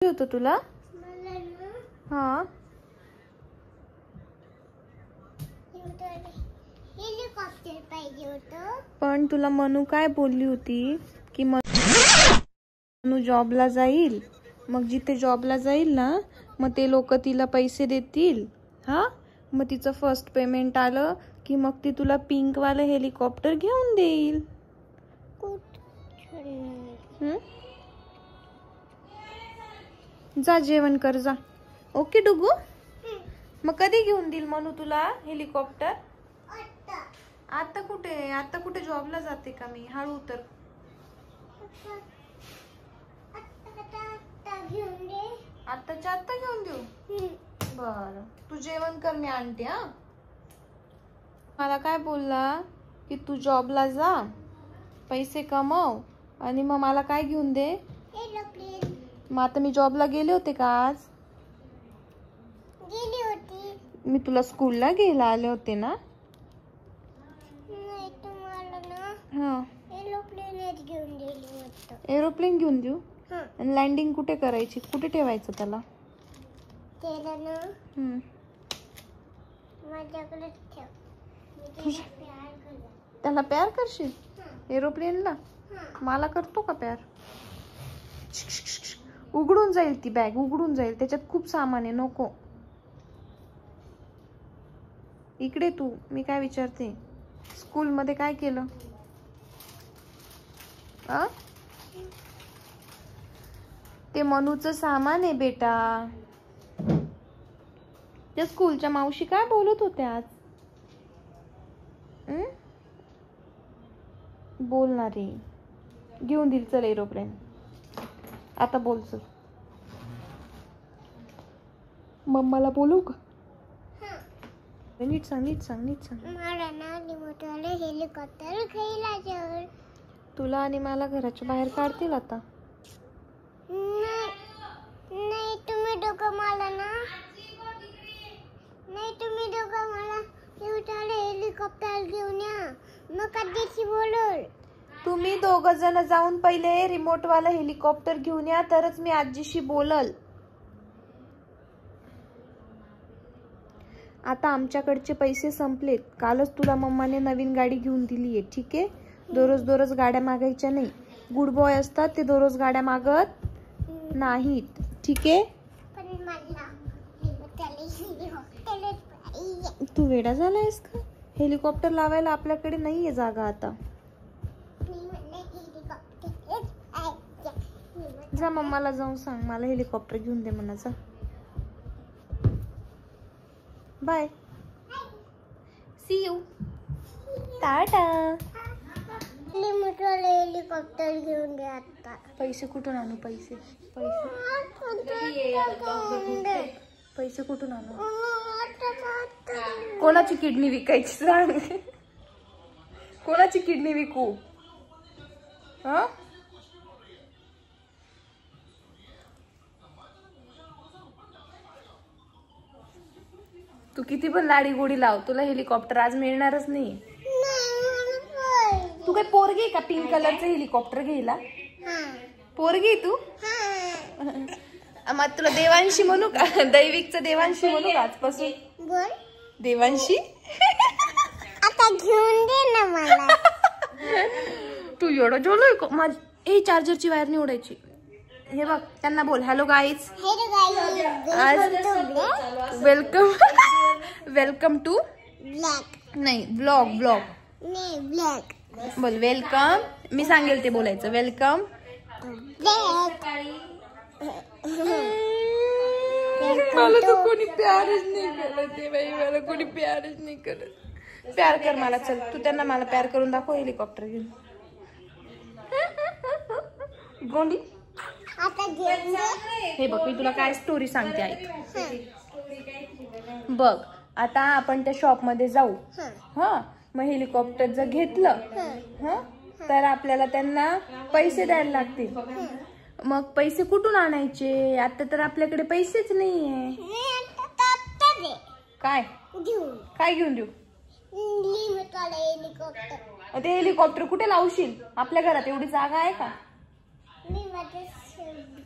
होतं तुला? हा हेलिकॉप्टर पाहिजे होतं. पण तुला मनू काय बोलली होती की मनू जॉबला जाईल, मग जिथे जॉबला जाईल ना मग ते लोक तिला पैसे देतील. हा मग तिचं फर्स्ट पेमेंट आलं की मग ती तुला पिंक वाला हेलिकॉप्टर घेऊन देईल. जा जेवण कर जा. ओके डुगू. मग कधी घेऊन देईल मनू तुला हेलिकॉप्टर? आता कुठे जॉबला जाते का मी? हळू उतर. आत्ताच्या आत्ता घेऊन देऊ? बर तू जेवण कर, मी आणते. हा मला काय बोलला की तू जॉबला जा, पैसे कमव आणि मग मला काय घेऊन दे. मग आता मी जॉबला गेले होते का? आज गेली होती. मी तुला स्कूलला घ्यायला आले होते ना. नाही तुम्हाला ना हा एरोप्लेनच घेऊन दिली होतं. एरोप्लेन घेऊन देऊ? आणि लँडिंग कुठे करायची? कुठे ठेवायचं त्याला? त्याला ना माझ्याकडे ठेव. मी त्याला प्यार करते. त्याला प्यार करशील? एरोप्लेनला? मला करतो का प्यार? उघडून जाईल ती बॅग, उघडून जाईल. त्याच्यात खूप सामान आहे, नको. इकडे तू, मी काय विचारते, स्कूल मध्ये काय केलं? ते मनूचं सामान आहे बेटा. त्या स्कूलच्या मावशी काय बोलत होत्या आज? बोलणारे घेऊन दिल. चल एरोप्लेन आता बोल. चल मम्माला बोलू का? नीट सांग, नीट सांग, नीट सांग. मला ना मोठ्याले हेलिकॉप्टर घ्यायला जाऊ. तुला आणि मला घराच्या बाहेर काढतील आता. नाही तुम्ही दोघं मला ना, नाही तुम्ही दोघं मला मोठ्याले हेलिकॉप्टर घेऊन या. मग कधीची बोलल. तुम्ही दोघं जण जाऊन पहिले रिमोट वाला हेलिकॉप्टर घेऊन या, तरच मी आजीशी बोलल. आता आमच्याकडचे पैसे संपलेत. कालच तुला मम्माने नवीन गाडी घेऊन दिली आहे, ठीक आहे? दररोज गाड्या मागायच्या नाही. गुड बॉय असतात ते, दररोज गाड्या मागत नाहीत, ठीक आहे? तू वेडा झालायस का? हेलिकॉप्टर लावायला आपल्याकडे नाहीये जागा आता. जा मम्माला जाऊन सांग मला हेलिकॉप्टर घेऊन दे म्हणाचा. Bye, see you, ta-ta. Helicopter घेऊन दे आता. पैसे कुठून आणू? पैसे कुठून आणू? कोणाची किडनी विकायची सांग? कोणाची किडनी विकू? हा तू किती पण लाडी गोडी लाव, तुला हेलिकॉप्टर आज मिळणारच नाही. तू काय पोरगी का पिंक कलरचं हेलिकॉप्टर घ्यायला? पोरगी तू? मग तुला देवांशी म्हणू का? दैविकचं देवांशी म्हणू का आजपासून? बोल देवांशी. आता घेऊन दे ना मला. तू एवढं जोलोय का? माझी चार्जरची वायर निवडायची. हे बघ, त्यांना बोल हॅलो गाईज. आज वेलकम टू नाही ब्लॉग बोल. वेलकम, मी सांगेल ते बोलायचं. वेलकम. मला तर कोणी प्यारच नाही करत बाई, मला कोणी प्यारच नाही करत. प्यार कर मला. चल तू त्यांना मला प्यार करून दाखव हेलिकॉप्टर घेऊन. गोंडी हे बघ, मी तुला काय स्टोरी सांगते ऐक. बघ आता आपण त्या शॉप मध्ये जाऊ. हा मग हेलिकॉप्टर जर घेतलं तर आपल्याला त्यांना पैसे द्यायला लागतील. मग पैसे कुठून आणायचे? आता तर आपल्याकडे पैसेच नाहीये. काय घेऊन देऊ? ते हेलिकॉप्टर कुठे लावशील? आपल्या घरात एवढी जागा आहे का?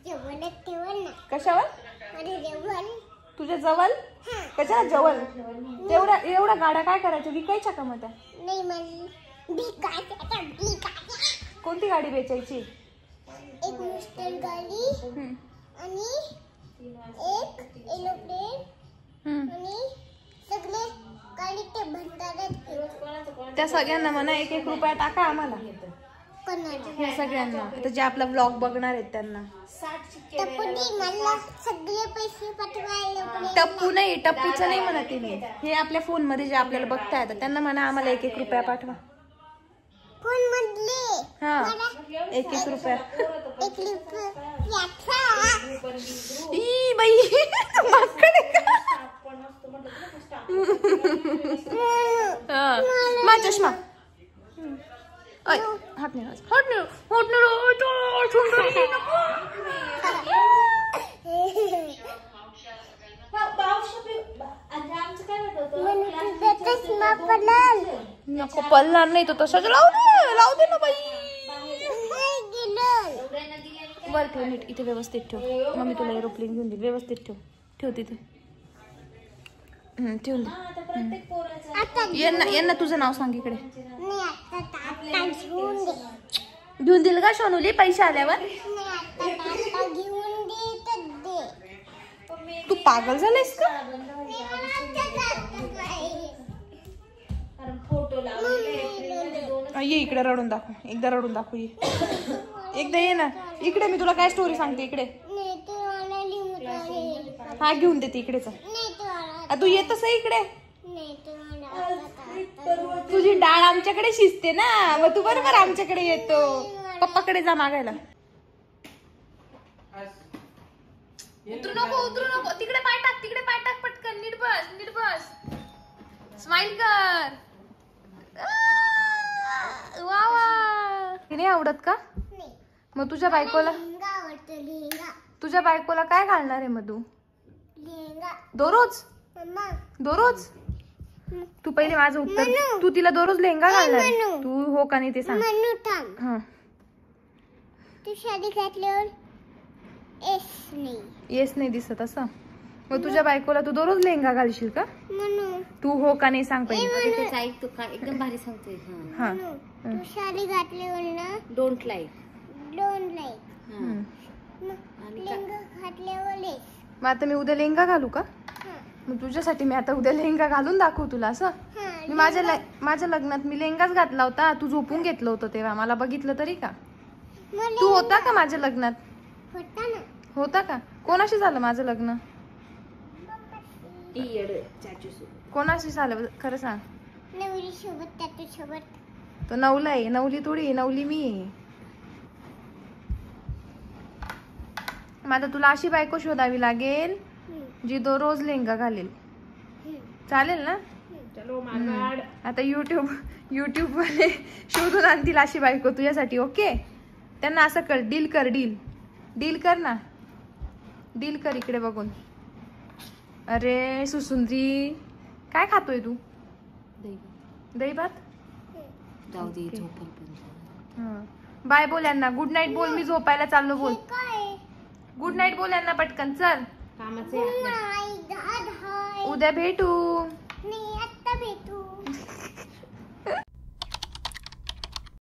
जेवण ठेवल ना. कशावर? माझे जेवण. तुझ्या जवळ? कशाला जवळ? एवढ्या गाड्या काय करायच्या? विकायच्या का मग त्या? नाही मला बिकायच्या. कोणती गाडी बेचायची? एक मुस्टल गाडी आणि एक एरोप्लेन आणि सगळे गाडी ते भंडारात. त्या सगळ्यांना म्हणा 1-1 रुपया टाका आम्हाला. कोणाला? सगळ्यांना. आता जे आपला ब्लॉग बघणार आहेत त्यांना. टप्पूनी मला सगळे पैसे पाठवायला. टप्पू नाही, टप्पूचं नाही म्हणत मी. हे आपल्या फोन मध्ये जे आपल्याला बघता येतं त्यांना म्हणा आम्हाला 1-1 रुपया पाठवा. फोन मधले. हा 1-1 रुपया. 1 रुपया. ई बाई माकडे का? मा चष्मा. हात नाही नको पडणार नाही तो तसंच लावू दे ना बाई. वर ठेव नीट इथे व्यवस्थित ठेव. मम्मी तुला एरोप्लेन घेऊन दे. व्यवस्थित ठेव तिथे ठेवून दे. यांना तुझं नाव सांग इकडे. घेऊन दिल का सोनूले पैसे आल्यावर? तू पागल झालायस का? ये इकडे रडून दाखव. एकदा रडून दाखव. ये एकदा ये ना इकडे. मी तुला काय स्टोरी सांगते इकडे. हा घेऊन देते इकडेच. तू येतस इकडे. तुझी डाळ आमच्याकडे शिजते ना मग तू बरोबर आमच्याकडे येतो. पप्पाकडे जा मागायला. उतरू नको तिकडे पाय टाक पटकन. नीट बस. स्माइल कर. वा नाही आवडत का? मग तुझ्या बायकोला काय घालणार आहे मग तू? दररोज? तू पहिले माझं उत्तर. तू तिला दररोज लेहंगा घालणार? तू हो का नाही ते सांग. हा तू शादी घातल्यावर येस नाही दिसत असं. मग तुझ्या बायकोला तू दररोज लेहंगा घालशील का? तू हो का नाही सांग पहिले. एकदम भारी सांगतोय. हा तू शादी घातल्यावर ना डोंट लाईक. लेहंगा घातल्यावर मग आता मी उद्या लेहंगा घालू का? मग तुझ्यासाठी मी आता उद्या लेहंगा घालून दाखवू तुला असं? मी माझ्या लग्नात मी लेहंगाच घातला होता. तू झोपून घेतलं होतं तेव्हा. मला बघितलं तरी का? तू होता का माझ्या लग्नात? होता का? कोणाशी झालं माझं लग्न? कोणाशी झालं खरं सांग. नवरी सोबत. त्याच्या सोबत. तो नवला आहे. नवली थोडी. नवली मी आहे. माझा तुला अशी बायको शोधावी लागेल जी दररोज लेहंगा घालेल. चालेल ना? आता युट्यूब मध्ये शोधून आणतील अशी बायको तुझ्यासाठी. ओके त्यांना असं कर. डील कर ना. डील कर इकडे बघून. अरे सुसुंद्री काय खातोय तू? दही भात. जाऊ दे झोपेल पण. बाय बोल यांना. गुड नाईट बोल. मी झोपायला चाललो बोल. गुड नाईट बोल यांना पटकन. चल कामाचे उद्या भेटू.